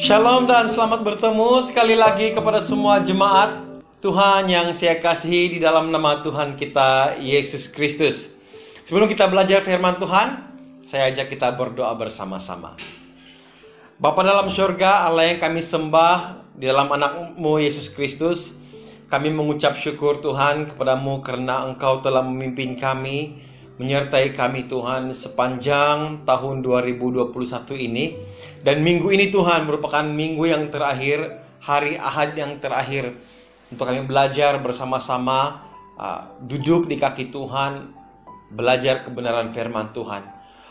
Shalom dan selamat bertemu sekali lagi kepada semua jemaat Tuhan yang saya kasihi di dalam nama Tuhan kita Yesus Kristus. Sebelum kita belajar firman Tuhan, saya ajak kita berdoa bersama-sama. Bapa dalam surga, Allah yang kami sembah di dalam anak-Mu Yesus Kristus, kami mengucap syukur Tuhan kepadamu karena Engkau telah memimpin kami, menyertai kami Tuhan sepanjang tahun 2021 ini. Dan minggu ini Tuhan merupakan minggu yang terakhir, hari Ahad yang terakhir untuk kami belajar bersama-sama, duduk di kaki Tuhan, belajar kebenaran firman Tuhan.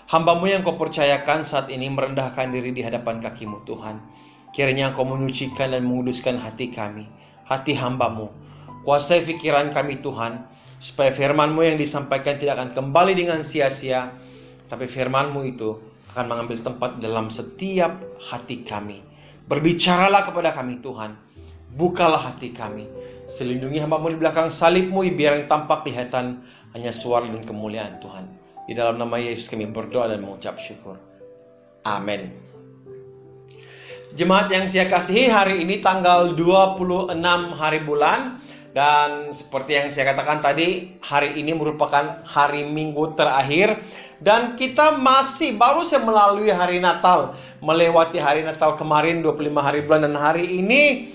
Hamba-Mu yang Kau percayakan saat ini merendahkan diri di hadapan kaki-Mu Tuhan. Kiranya Kau menyucikan dan menguduskan hati kami, hati hamba-Mu. Kuasai pikiran kami Tuhan, supaya firman-Mu yang disampaikan tidak akan kembali dengan sia-sia, tapi firman-Mu itu akan mengambil tempat dalam setiap hati kami. Berbicaralah kepada kami Tuhan, bukalah hati kami. Selindungi hamba-Mu di belakang salib-Mu, biar yang tampak kelihatan hanya suara dan kemuliaan Tuhan. Di dalam nama Yesus kami berdoa dan mengucap syukur. Amin. Jemaat yang saya kasihi, hari ini tanggal 26 hari bulan. Dan seperti yang saya katakan tadi, hari ini merupakan hari Minggu terakhir. Dan kita masih baru saja melalui hari Natal, melewati hari Natal kemarin 25 hari bulan. Dan hari ini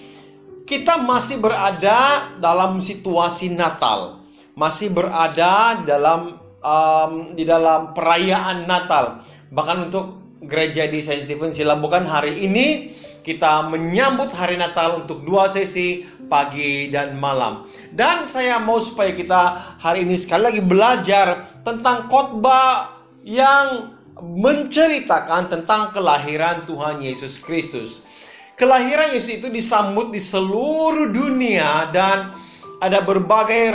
kita masih berada dalam situasi Natal, masih berada di dalam perayaan Natal. Bahkan untuk gereja di Saint Stephen Silabukan hari ini kita menyambut hari Natal untuk 2 sesi, pagi dan malam. Dan saya mau supaya kita hari ini sekali lagi belajar tentang khotbah yang menceritakan tentang kelahiran Tuhan Yesus Kristus. Kelahiran Yesus itu disambut di seluruh dunia, dan ada berbagai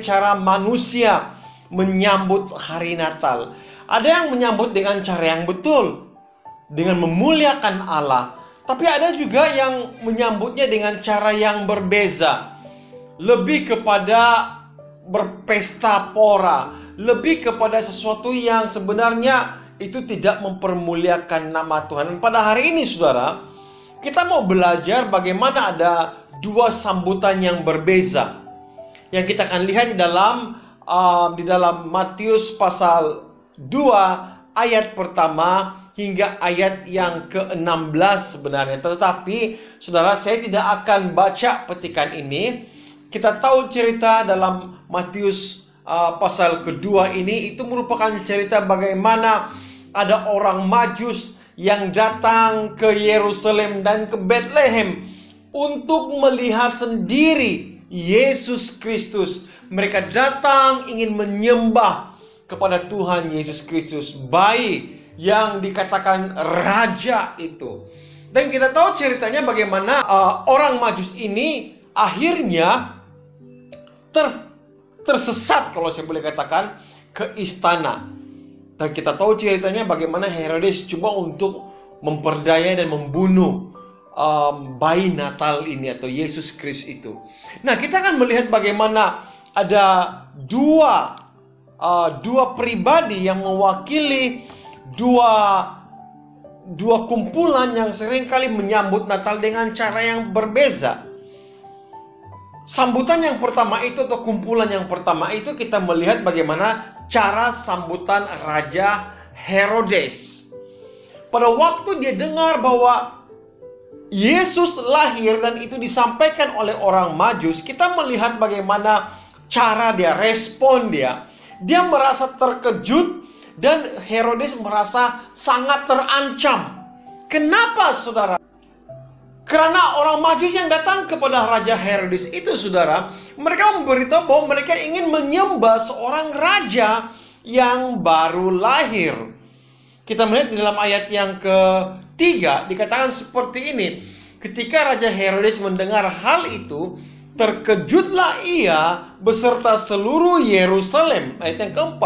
cara manusia menyambut hari Natal. Ada yang menyambut dengan cara yang betul, dengan memuliakan Allah. Tapi ada juga yang menyambutnya dengan cara yang berbeza, lebih kepada berpesta pora, lebih kepada sesuatu yang sebenarnya itu tidak mempermuliakan nama Tuhan. Dan pada hari ini saudara, kita mau belajar bagaimana ada dua sambutan yang berbeza yang kita akan lihat di dalam Matius pasal 2 ayat pertama hingga ayat yang ke-16 sebenarnya. Tetapi saudara, saya tidak akan baca petikan ini. Kita tahu cerita dalam Matius pasal kedua ini, itu merupakan cerita bagaimana ada orang Majus yang datang ke Yerusalem dan ke Bethlehem untuk melihat sendiri Yesus Kristus. Mereka datang ingin menyembah kepada Tuhan Yesus Kristus, bayi yang dikatakan raja itu. Dan kita tahu ceritanya bagaimana orang Majus ini akhirnya tersesat, kalau saya boleh katakan, ke istana. Dan kita tahu ceritanya bagaimana Herodes coba untuk memperdaya dan membunuh bayi Natal ini atau Yesus Kristus itu. Nah, kita akan melihat bagaimana ada dua pribadi yang mewakili dua kumpulan yang seringkali menyambut Natal dengan cara yang berbeza. Sambutan yang pertama itu, atau kumpulan yang pertama itu, kita melihat bagaimana cara sambutan Raja Herodes. Pada waktu dia dengar bahwa Yesus lahir dan itu disampaikan oleh orang Majus, kita melihat bagaimana cara dia, respon dia. Dia merasa terkejut dan Herodes merasa sangat terancam. Kenapa saudara? Karena orang Majus yang datang kepada Raja Herodes itu saudara, mereka memberitahu bahwa mereka ingin menyembah seorang raja yang baru lahir. Kita melihat di dalam ayat yang ke-3 dikatakan seperti ini. Ketika Raja Herodes mendengar hal itu, terkejutlah ia beserta seluruh Yerusalem. Ayat yang ke-4.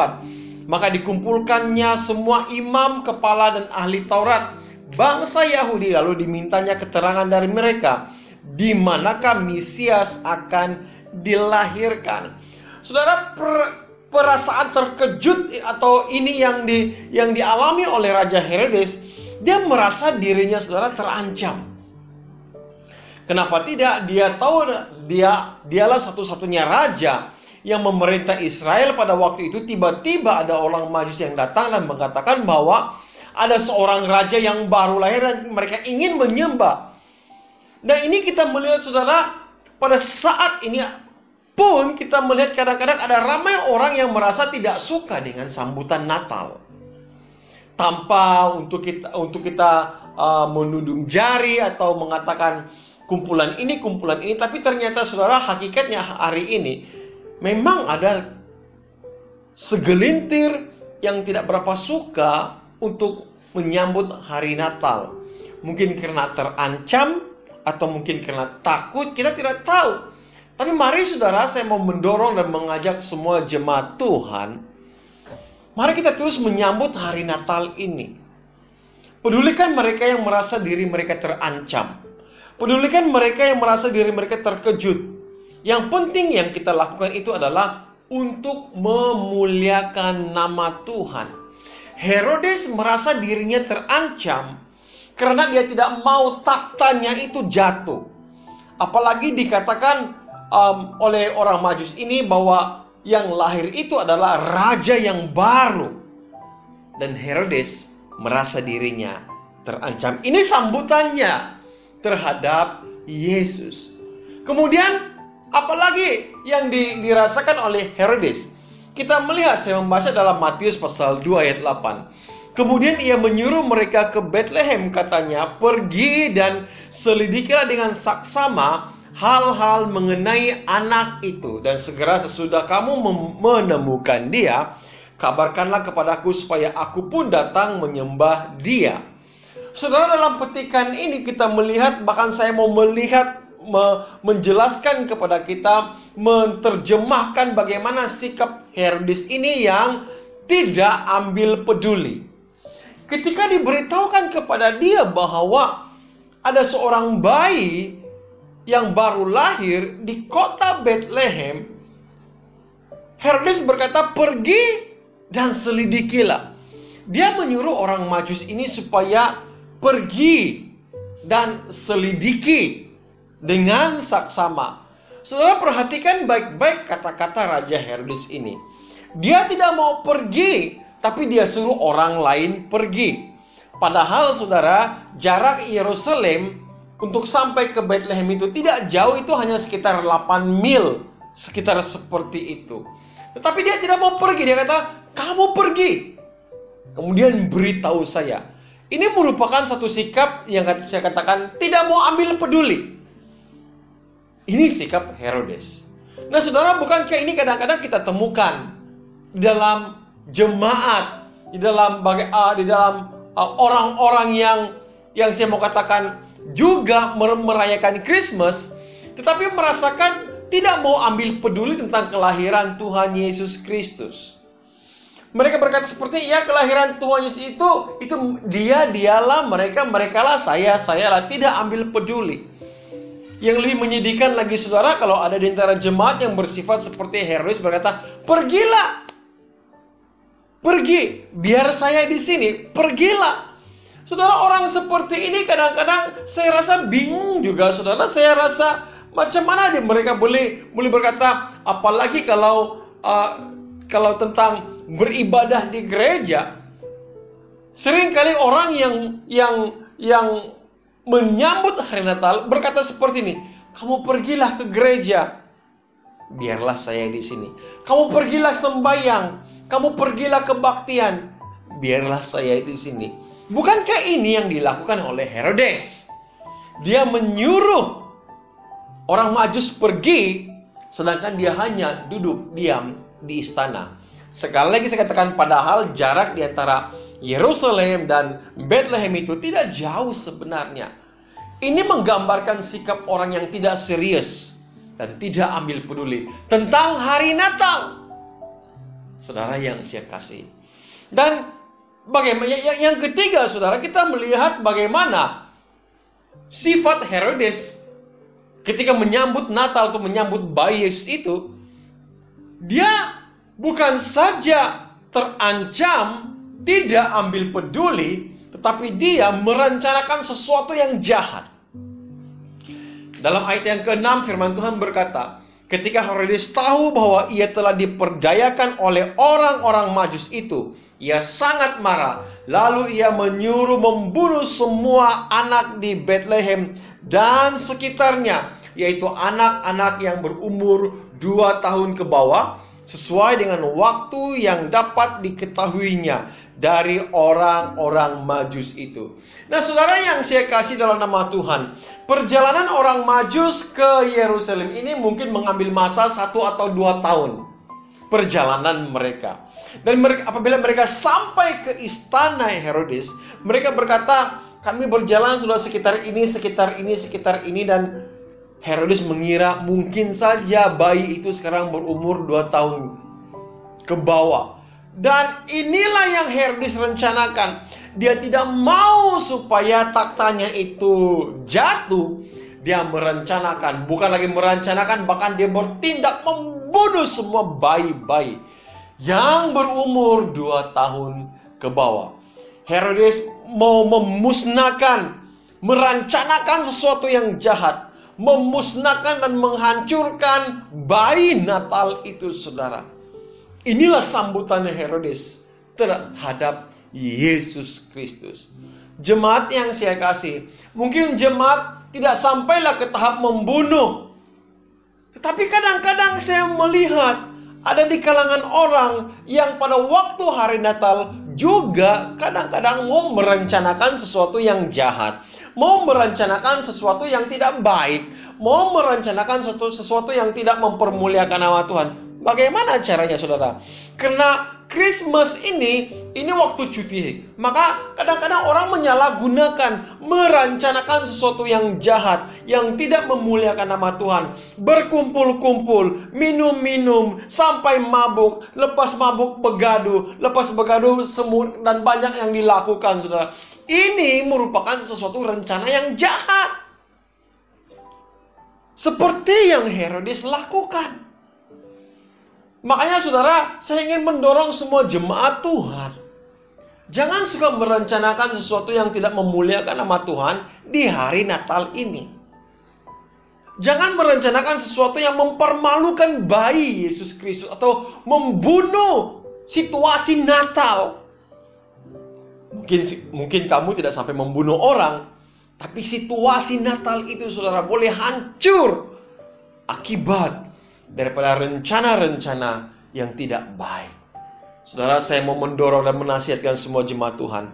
Maka dikumpulkannya semua imam, kepala dan ahli Taurat bangsa Yahudi, lalu dimintanya keterangan dari mereka di manakah Mesias akan dilahirkan. Saudara, perasaan terkejut atau ini yang dialami oleh Raja Herodes Dia merasa dirinya saudara terancam. Kenapa tidak? Dia tahu dialah satu-satunya raja yang memerintah Israel pada waktu itu. Tiba-tiba ada orang Majus yang datang dan mengatakan bahwa ada seorang raja yang baru lahir dan mereka ingin menyembah. Dan ini kita melihat saudara, pada saat ini pun kita melihat kadang-kadang ada ramai orang yang merasa tidak suka dengan sambutan Natal. Tanpa untuk kita menundung jari atau mengatakan kumpulan ini, tapi ternyata saudara, hakikatnya hari ini memang ada segelintir yang tidak berapa suka untuk menyambut hari Natal. Mungkin karena terancam atau mungkin karena takut, kita tidak tahu. Tapi mari saudara, saya mau mendorong dan mengajak semua jemaat Tuhan, mari kita terus menyambut hari Natal ini. Pedulikan mereka yang merasa diri mereka terancam. Pedulikan mereka yang merasa diri mereka terkejut. Yang penting yang kita lakukan itu adalah untuk memuliakan nama Tuhan. Herodes merasa dirinya terancam karena dia tidak mau taktanya itu jatuh. Apalagi dikatakan oleh orang Majus ini bahwa yang lahir itu adalah raja yang baru. Dan Herodes merasa dirinya terancam. Ini sambutannya terhadap Yesus. Kemudian apalagi yang dirasakan oleh Herodes? Kita melihat, saya membaca dalam Matius pasal 2 ayat 8. Kemudian ia menyuruh mereka ke Betlehem, katanya, pergi dan selidikilah dengan saksama hal-hal mengenai anak itu, dan segera sesudah kamu menemukan dia, kabarkanlah kepadaku supaya aku pun datang menyembah dia. Saudara, dalam petikan ini kita melihat, bahkan saya mau melihat, menjelaskan kepada kita, menerjemahkan bagaimana sikap Herodes ini yang tidak ambil peduli. Ketika diberitahukan kepada dia bahwa ada seorang bayi yang baru lahir di kota Bethlehem, Herodes berkata, pergi dan selidikilah. Dia menyuruh orang Majus ini supaya pergi dan selidiki dengan saksama. Saudara, perhatikan baik-baik kata-kata Raja Herodes ini. Dia tidak mau pergi, tapi dia suruh orang lain pergi. Padahal saudara, jarak Yerusalem untuk sampai ke Bethlehem itu tidak jauh, itu hanya sekitar 8 mil, sekitar seperti itu. Tetapi dia tidak mau pergi. Dia kata, kamu pergi, kemudian beritahu saya. Ini merupakan satu sikap yang saya katakan tidak mau ambil peduli. Ini sikap Herodes. Nah saudara, bukankah ini kadang-kadang kita temukan di dalam jemaat, di dalam orang-orang yang saya mau katakan juga merayakan Christmas, tetapi merasakan tidak mau ambil peduli tentang kelahiran Tuhan Yesus Kristus. Mereka berkata seperti, ya kelahiran Tuhan Yesus itu dialah, merekalah, sayalah, tidak ambil peduli. Yang lebih menyedihkan lagi saudara, kalau ada di antara jemaat yang bersifat seperti Herodes berkata, pergilah, pergi, biar saya di sini, pergilah. Saudara, orang seperti ini kadang-kadang saya rasa bingung juga saudara. Saya rasa macam mana mereka boleh berkata, apalagi kalau tentang beribadah di gereja. Seringkali orang yang menyambut hari Natal berkata seperti ini, kamu pergilah ke gereja, biarlah saya di sini. Kamu pergilah sembahyang, kamu pergilah kebaktian, biarlah saya di sini. Bukankah ini yang dilakukan oleh Herodes? Dia menyuruh orang Majus pergi, sedangkan dia hanya duduk diam di istana. Sekali lagi saya katakan, padahal jarak di antara Yerusalem dan Bethlehem itu tidak jauh sebenarnya. Ini menggambarkan sikap orang yang tidak serius dan tidak ambil peduli tentang hari Natal. Saudara yang saya kasih. Dan bagaimana yang ketiga saudara, kita melihat bagaimana sifat Herodes ketika menyambut Natal atau menyambut bayi Yesus itu. Dia bukan saja terancam, tidak ambil peduli, tetapi dia merencanakan sesuatu yang jahat. Dalam ayat yang ke-6 firman Tuhan berkata, ketika Herodes tahu bahwa ia telah diperdayakan oleh orang-orang Majus itu, ia sangat marah. Lalu ia menyuruh membunuh semua anak di Bethlehem dan sekitarnya, yaitu anak-anak yang berumur 2 tahun ke bawah, sesuai dengan waktu yang dapat diketahuinya dari orang-orang Majus itu. Nah, saudara yang saya kasih dalam nama Tuhan, perjalanan orang Majus ke Yerusalem ini mungkin mengambil masa 1 atau 2 tahun perjalanan mereka. Dan apabila mereka sampai ke istana Herodes, mereka berkata, kami berjalan sudah sekitar ini, dan Herodes mengira mungkin saja bayi itu sekarang berumur 2 tahun ke bawah. Dan inilah yang Herodes rencanakan. Dia tidak mau supaya taktanya itu jatuh. Dia merencanakan, bukan lagi merencanakan, bahkan dia bertindak membunuh semua bayi-bayi yang berumur 2 tahun ke bawah. Herodes mau memusnahkan, merencanakan sesuatu yang jahat, memusnahkan dan menghancurkan bayi Natal itu, saudara. Inilah sambutan Herodes terhadap Yesus Kristus. Jemaat yang saya kasih, mungkin jemaat tidak sampailah ke tahap membunuh. Tetapi kadang-kadang saya melihat ada di kalangan orang yang pada waktu hari Natal juga kadang-kadang mau merencanakan sesuatu yang jahat, mau merencanakan sesuatu yang tidak baik, mau merencanakan sesuatu yang tidak mempermuliakan nama Tuhan. Bagaimana caranya, saudara? Karena Christmas ini waktu cuti. Maka kadang-kadang orang menyalahgunakan, merencanakan sesuatu yang jahat, yang tidak memuliakan nama Tuhan. Berkumpul-kumpul, minum-minum, sampai mabuk, lepas mabuk begaduh, lepas begaduh semur, dan banyak yang dilakukan, saudara. Ini merupakan sesuatu rencana yang jahat. Seperti yang Herodes lakukan. Makanya saudara, saya ingin mendorong semua jemaat Tuhan. Jangan suka merencanakan sesuatu yang tidak memuliakan nama Tuhan di hari Natal ini. Jangan merencanakan sesuatu yang mempermalukan bayi Yesus Kristus atau membunuh situasi Natal. Mungkin kamu tidak sampai membunuh orang, tapi situasi Natal itu, saudara, boleh hancur akibat daripada rencana-rencana yang tidak baik. Saudara, saya mau mendorong dan menasihatkan semua jemaat Tuhan.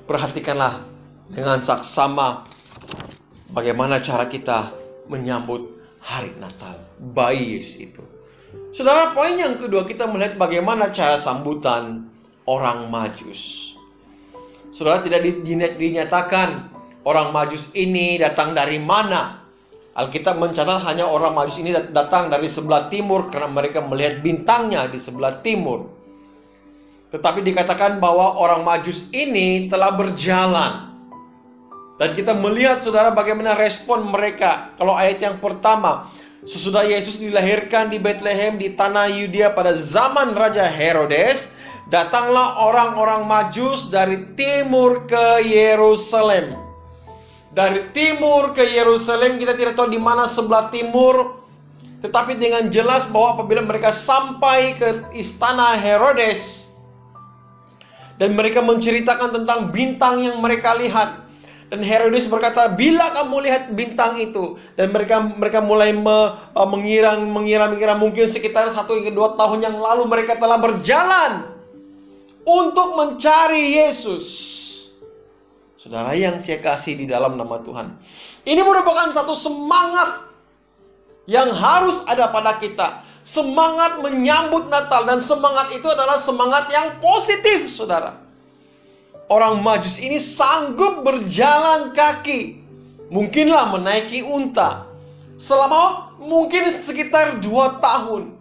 Perhatikanlah dengan saksama bagaimana cara kita menyambut hari Natal bayi Yesus itu. Saudara, poin yang kedua, kita melihat bagaimana cara sambutan orang Majus. Saudara, tidak dinyatakan orang Majus ini datang dari mana. Alkitab mencatat hanya orang Majus ini datang dari sebelah timur karena mereka melihat bintangnya di sebelah timur. Tetapi dikatakan bahwa orang Majus ini telah berjalan. Dan kita melihat, saudara, bagaimana respon mereka. Kalau ayat yang pertama, sesudah Yesus dilahirkan di Bethlehem di tanah Yudea pada zaman Raja Herodes, datanglah orang-orang Majus dari timur ke Yerusalem. Dari timur ke Yerusalem, kita tidak tahu di mana sebelah timur, tetapi dengan jelas bahwa apabila mereka sampai ke istana Herodes dan mereka menceritakan tentang bintang yang mereka lihat, dan Herodes berkata, bila kamu lihat bintang itu, dan mereka mulai mengira mungkin sekitar 1 hingga 2 tahun yang lalu mereka telah berjalan untuk mencari Yesus. Saudara yang saya kasih di dalam nama Tuhan, ini merupakan satu semangat yang harus ada pada kita. Semangat menyambut Natal, dan semangat itu adalah semangat yang positif, saudara. Orang Majus ini sanggup berjalan kaki, mungkinlah menaiki unta, selama mungkin sekitar 2 tahun.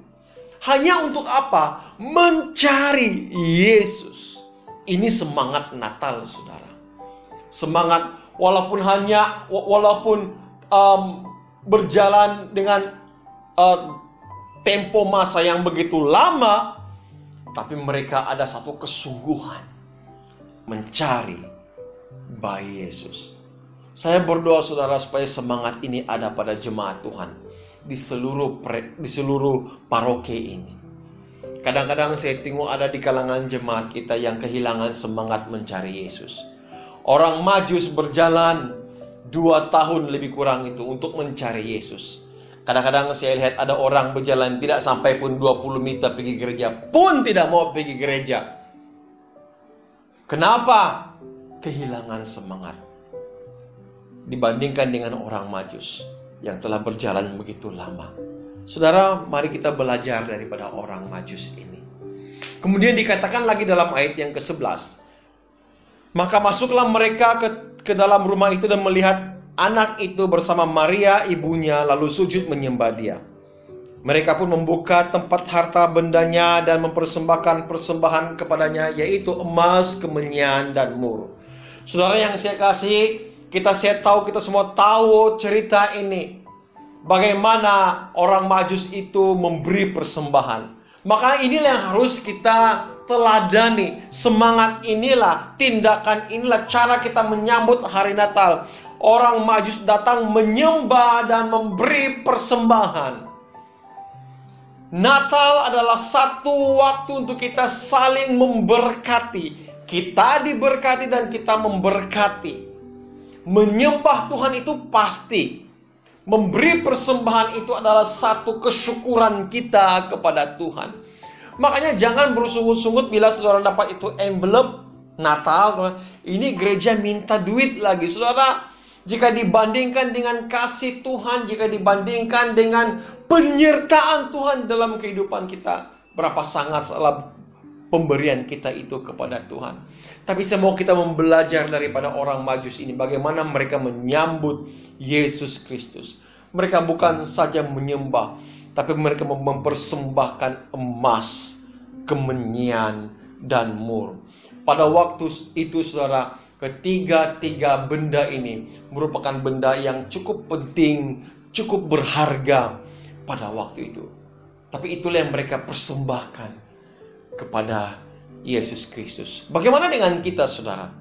Hanya untuk apa? Mencari Yesus. Ini semangat Natal, saudara. Semangat walaupun berjalan dengan tempo masa yang begitu lama, tapi mereka ada satu kesungguhan mencari bayi Yesus. Saya berdoa saudara supaya semangat ini ada pada jemaat Tuhan di seluruh paroki ini. Kadang-kadang saya tengok ada di kalangan jemaat kita yang kehilangan semangat mencari Yesus. Orang Majus berjalan 2 tahun lebih kurang itu untuk mencari Yesus. Kadang-kadang saya lihat ada orang berjalan tidak sampai pun 20 meter pergi gereja, pun tidak mau pergi gereja. Kenapa? Kehilangan semangat dibandingkan dengan orang Majus yang telah berjalan begitu lama. Saudara, mari kita belajar daripada orang Majus ini. Kemudian dikatakan lagi dalam ayat yang ke-11, maka masuklah mereka ke dalam rumah itu dan melihat anak itu bersama Maria ibunya, lalu sujud menyembah dia. Mereka pun membuka tempat harta bendanya dan mempersembahkan persembahan kepadanya, yaitu emas, kemenyan, dan mur. Saudara yang saya kasih, kita semua tahu cerita ini. Bagaimana orang Majus itu memberi persembahan. Maka inilah yang harus kita teladani. Semangat inilah, tindakan inilah cara kita menyambut hari Natal. Orang Majus datang menyembah dan memberi persembahan. Natal adalah satu waktu untuk kita saling memberkati. Kita diberkati dan kita memberkati. Menyembah Tuhan itu pasti. Memberi persembahan itu adalah satu kesyukuran kita kepada Tuhan. Makanya jangan bersungut-sungut bila saudara dapat itu envelope Natal. Ini gereja minta duit lagi. Saudara, jika dibandingkan dengan kasih Tuhan, jika dibandingkan dengan penyertaan Tuhan dalam kehidupan kita, berapa sangat salah pemberian kita itu kepada Tuhan. Tapi saya mau kita belajar daripada orang Majus ini, bagaimana mereka menyambut Yesus Kristus. Mereka bukan saja menyembah, tapi mereka mempersembahkan emas, kemenyan, dan mur. Pada waktu itu saudara, ketiga benda ini merupakan benda yang cukup penting, cukup berharga pada waktu itu. Tapi itulah yang mereka persembahkan kepada Yesus Kristus. Bagaimana dengan kita, saudara?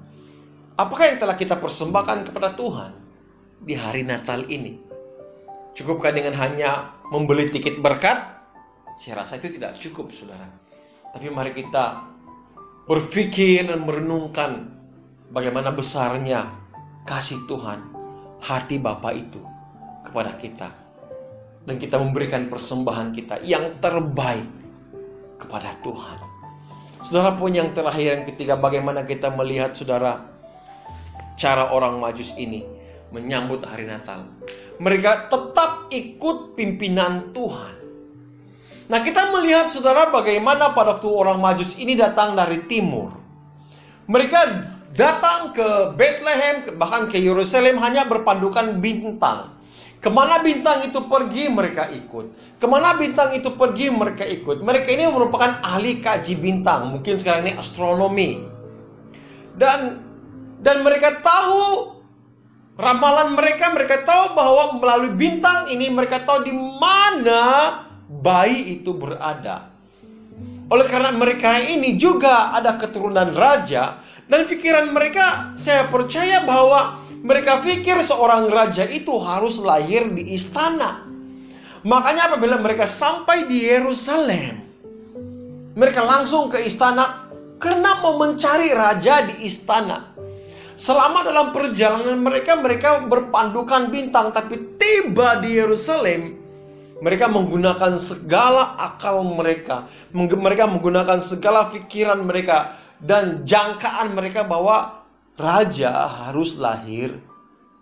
Apakah yang telah kita persembahkan kepada Tuhan di hari Natal ini? Cukupkah dengan hanya membeli tiket berkat? Saya rasa itu tidak cukup, saudara. Tapi mari kita berpikir dan merenungkan bagaimana besarnya kasih Tuhan, hati Bapa itu kepada kita. Dan kita memberikan persembahan kita yang terbaik kepada Tuhan. Saudara, pun yang terakhir, yang ketiga, bagaimana kita melihat, saudara, cara orang Majus ini menyambut hari Natal. Mereka tetap ikut pimpinan Tuhan. Nah, kita melihat, saudara, bagaimana pada waktu orang Majus ini datang dari timur. Mereka datang ke Bethlehem, bahkan ke Yerusalem hanya berpandukan bintang. Kemana bintang itu pergi, mereka ikut. Kemana bintang itu pergi, mereka ikut. Mereka ini merupakan ahli kaji bintang. Mungkin sekarang ini astronomi. Dan mereka tahu ramalan mereka tahu bahwa melalui bintang ini mereka tahu di mana bayi itu berada. Oleh karena mereka ini juga ada keturunan raja, dan pikiran mereka, saya percaya bahwa mereka pikir seorang raja itu harus lahir di istana. Makanya apabila mereka sampai di Yerusalem, mereka langsung ke istana karena mau mencari raja di istana. Selama dalam perjalanan mereka berpandukan bintang, tapi tiba di Yerusalem, mereka menggunakan segala akal mereka. Mereka menggunakan segala pikiran mereka dan jangkaan mereka bahwa raja harus lahir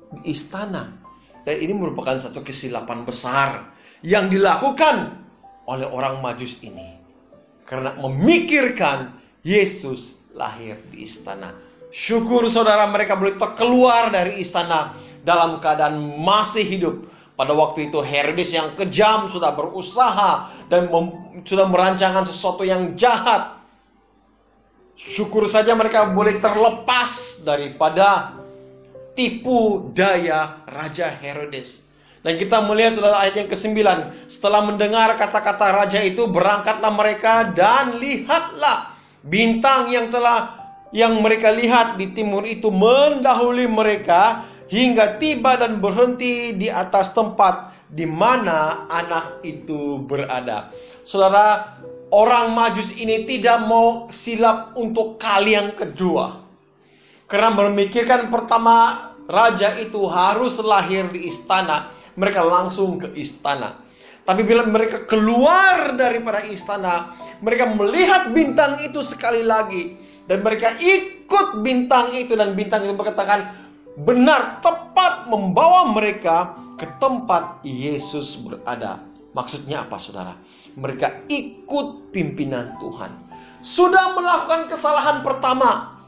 di istana. Dan ini merupakan satu kesilapan besar yang dilakukan oleh orang Majus ini. Karena memikirkan Yesus lahir di istana. Syukur saudara, mereka boleh keluar dari istana dalam keadaan masih hidup. Pada waktu itu Herodes yang kejam sudah berusaha dan sudah merancangkan sesuatu yang jahat. Syukur saja mereka boleh terlepas daripada tipu daya Raja Herodes. Dan kita melihat saudara ayat yang ke-9. Setelah mendengar kata-kata raja itu, berangkatlah mereka dan lihatlah bintang yang telah yang mereka lihat di timur itu mendahului mereka hingga tiba dan berhenti di atas tempat di mana anak itu berada. Saudara, orang Majus ini tidak mau silap untuk kali yang kedua. Karena memikirkan pertama raja itu harus lahir di istana, mereka langsung ke istana. Tapi bila mereka keluar daripada istana, mereka melihat bintang itu sekali lagi. Dan mereka ikut bintang itu, dan bintang itu berkatakan benar, tepat membawa mereka ke tempat Yesus berada. Maksudnya apa, saudara? Mereka ikut pimpinan Tuhan. Sudah melakukan kesalahan pertama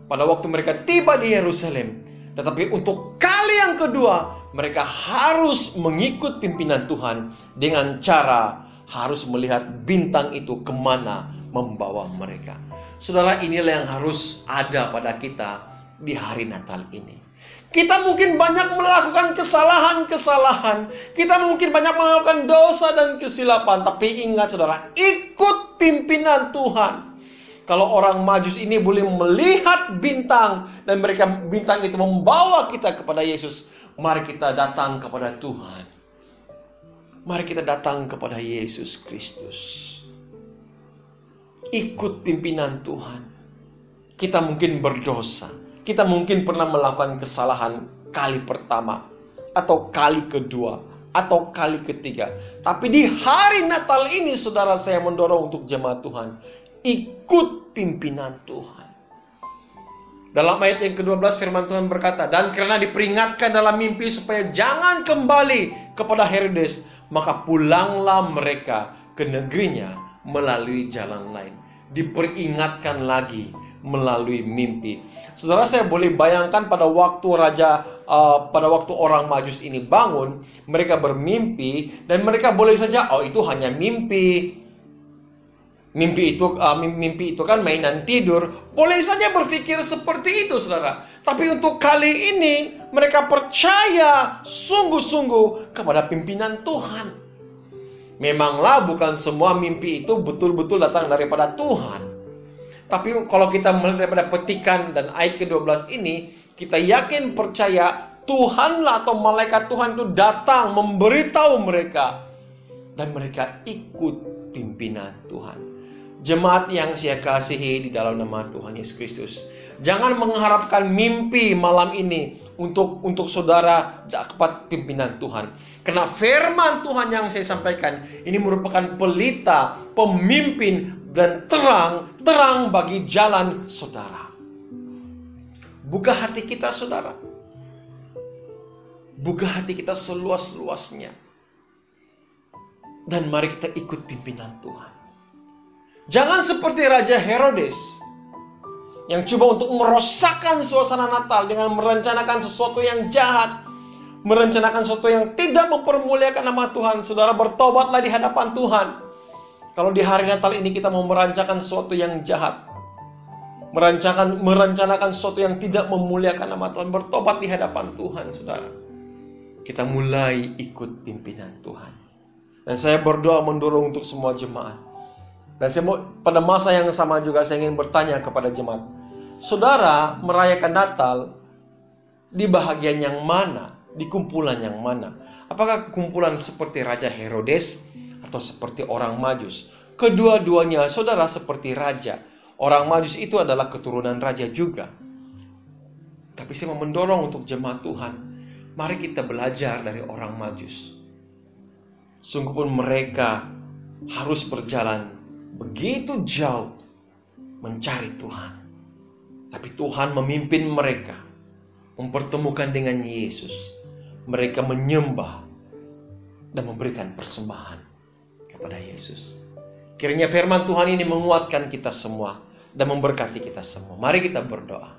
pada waktu mereka tiba di Yerusalem. Tetapi untuk kali yang kedua, mereka harus mengikut pimpinan Tuhan dengan cara harus melihat bintang itu kemana membawa mereka. Saudara, inilah yang harus ada pada kita di hari Natal ini. Kita mungkin banyak melakukan kesalahan-kesalahan. Kita mungkin banyak melakukan dosa dan kesilapan. Tapi ingat, saudara, ikut pimpinan Tuhan. Kalau orang Majus ini boleh melihat bintang dan bintang itu membawa kita kepada Yesus, mari kita datang kepada Tuhan. Mari kita datang kepada Yesus Kristus. Ikut pimpinan Tuhan. Kita mungkin berdosa. Kita mungkin pernah melakukan kesalahan kali pertama, atau kali kedua, atau kali ketiga. Tapi di hari Natal ini, saudara, saya mendorong untuk jemaat Tuhan, ikut pimpinan Tuhan. Dalam ayat yang ke-12 firman Tuhan berkata, dan karena diperingatkan dalam mimpi supaya jangan kembali kepada Herodes, maka pulanglah mereka ke negerinya melalui jalan lain. Diperingatkan lagi melalui mimpi. Saudara, saya boleh bayangkan pada waktu orang Majus ini bangun, mereka bermimpi, dan mereka boleh saja, oh itu hanya mimpi. Mimpi itu kan mainan tidur. Boleh saja berpikir seperti itu, saudara. Tapi untuk kali ini mereka percaya sungguh-sungguh kepada pimpinan Tuhan. Memanglah bukan semua mimpi itu betul-betul datang daripada Tuhan. Tapi kalau kita melihat daripada petikan dan ayat ke-12 ini, kita yakin percaya Tuhanlah atau malaikat Tuhan itu datang memberitahu mereka. Dan mereka ikut pimpinan Tuhan. Jemaat yang saya kasihi di dalam nama Tuhan Yesus Kristus, jangan mengharapkan mimpi malam ini untuk saudara dapat pimpinan Tuhan. Karena firman Tuhan yang saya sampaikan ini merupakan pelita, pemimpin, dan terang bagi jalan saudara. Buka hati kita, saudara. Buka hati kita seluas-luasnya. Dan mari kita ikut pimpinan Tuhan. Jangan seperti Raja Herodes yang coba untuk merosakkan suasana Natal dengan merencanakan sesuatu yang jahat, merencanakan sesuatu yang tidak mempermuliakan nama Tuhan. Saudara, bertobatlah di hadapan Tuhan. Kalau di hari Natal ini kita mau merencanakan sesuatu yang jahat, merencanakan sesuatu yang tidak memuliakan nama Tuhan, bertobat di hadapan Tuhan, saudara. Kita mulai ikut pimpinan Tuhan. Dan saya berdoa mendorong untuk semua jemaat. Dan pada masa yang sama juga saya ingin bertanya kepada jemaat. Saudara merayakan Natal di bahagian yang mana? Di kumpulan yang mana? Apakah kumpulan seperti Raja Herodes atau seperti orang Majus? Kedua-duanya saudara seperti raja. Orang Majus itu adalah keturunan raja juga. Tapi saya mau mendorong untuk jemaat Tuhan, mari kita belajar dari orang Majus. Sungguh pun mereka harus berjalan begitu jauh mencari Tuhan. Tapi Tuhan memimpin mereka mempertemukan dengan Yesus. Mereka menyembah dan memberikan persembahan kepada Yesus. Kiranya firman Tuhan ini menguatkan kita semua dan memberkati kita semua. Mari kita berdoa.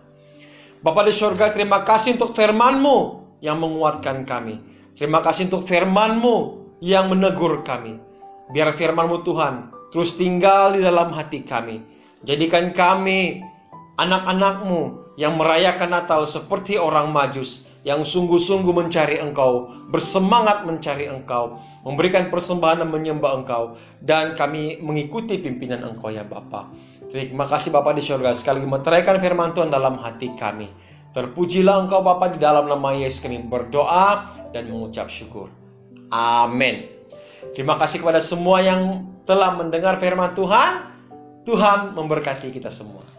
Bapa di surga, terima kasih untuk firman-Mu yang menguatkan kami. Terima kasih untuk firman-Mu yang menegur kami. Biar firman-Mu Tuhan terus tinggal di dalam hati kami. Jadikan kami anak-anak-Mu yang merayakan Natal seperti orang Majus, yang sungguh-sungguh mencari Engkau, bersemangat mencari Engkau, memberikan persembahan dan menyembah Engkau, dan kami mengikuti pimpinan Engkau ya Bapa. Terima kasih Bapa di surga, sekali lagi meteraikan firman Tuhan dalam hati kami. Terpujilah Engkau Bapa, di dalam nama Yesus kami berdoa dan mengucap syukur. Amin. Terima kasih kepada semua yang telah mendengar firman Tuhan. Tuhan memberkati kita semua.